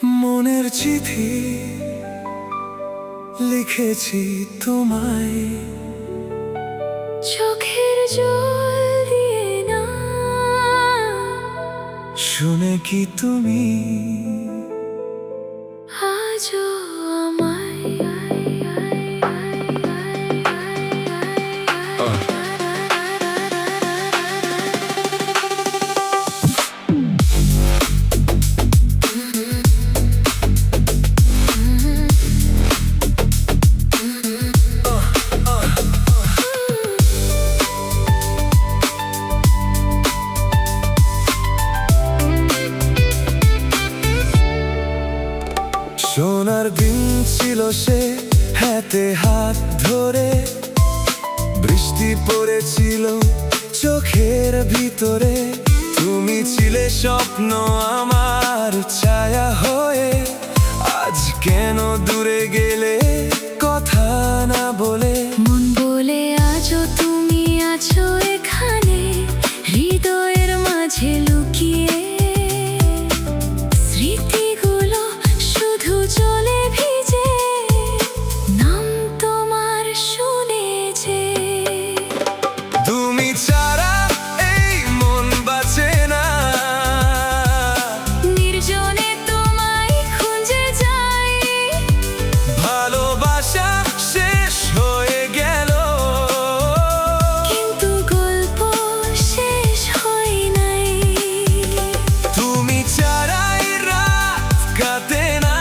মনের চিঠি লিখেছি তোমায়, চোখের জল দিয়ে না। শুনে কি তুমি আজও আমায় সোনার দিন ছিল সে, হাতে হাত ধরে বৃষ্টি পড়েছিল চোখের ভিতরে। তুমি ছিলে স্বপ্ন আমার ছায়া হয়ে, আজ কেন দূরে গেলে কথা না বলে। মন বলে আজও তুমি আছো এখানে, হৃদয়ের মাঝে লুকিয়ে। স্মৃতিগুলো শুধু চলে ভিজে, নাম তোমার শুনেছে। তুমি ছাড়া এই মন বাঁচে না, নির্জনে তোমায় খুঁজে যাই। ভালোবাসা শেষ হয়ে গেল, কিন্তু গল্প শেষ হয় নাই। তুমি ছাড়াই রাত কাটে না।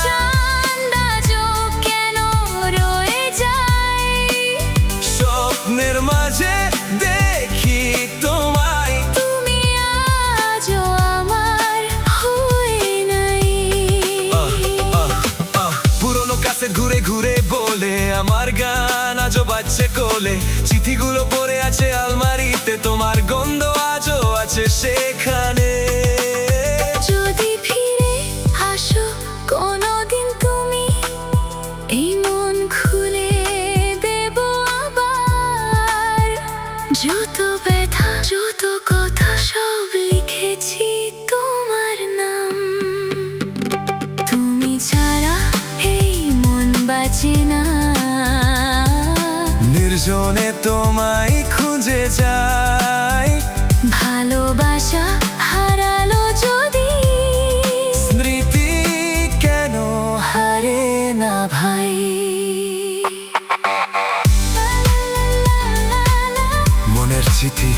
চাঁদ আজও কেন রয়ে যায়, স্বপ্নের মাঝে দেখি তোমায়, তুমি আজও আমার হয়ে নাই। পুরোনো কাছে ঘুরে ঘুরে বলে আমার গান আজও বাজছে কোলে। চিঠিগুলো পড়ে আছে আলমারিতে, তোমার গন্ধ আজও আছে সেখানে। যদি ফিরে আসো কোনোদিন তুমি, এই মন খুলে দেব আবার। যত ব্যথা যত কথা সব লিখেছি তোমার নাম। তুমি ছাড়া এই মন বাঁচে না, নির্জনে তোমায় খুঁজে যাই। ভালোবাসা হারালো যদি, স্মৃতি কেন হারে না ভাই। মনের চিঠি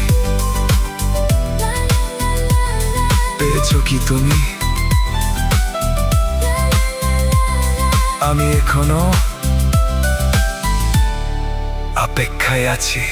পেয়েছো কি তুমি? আমি এখনো অপেক্ষায় আছি।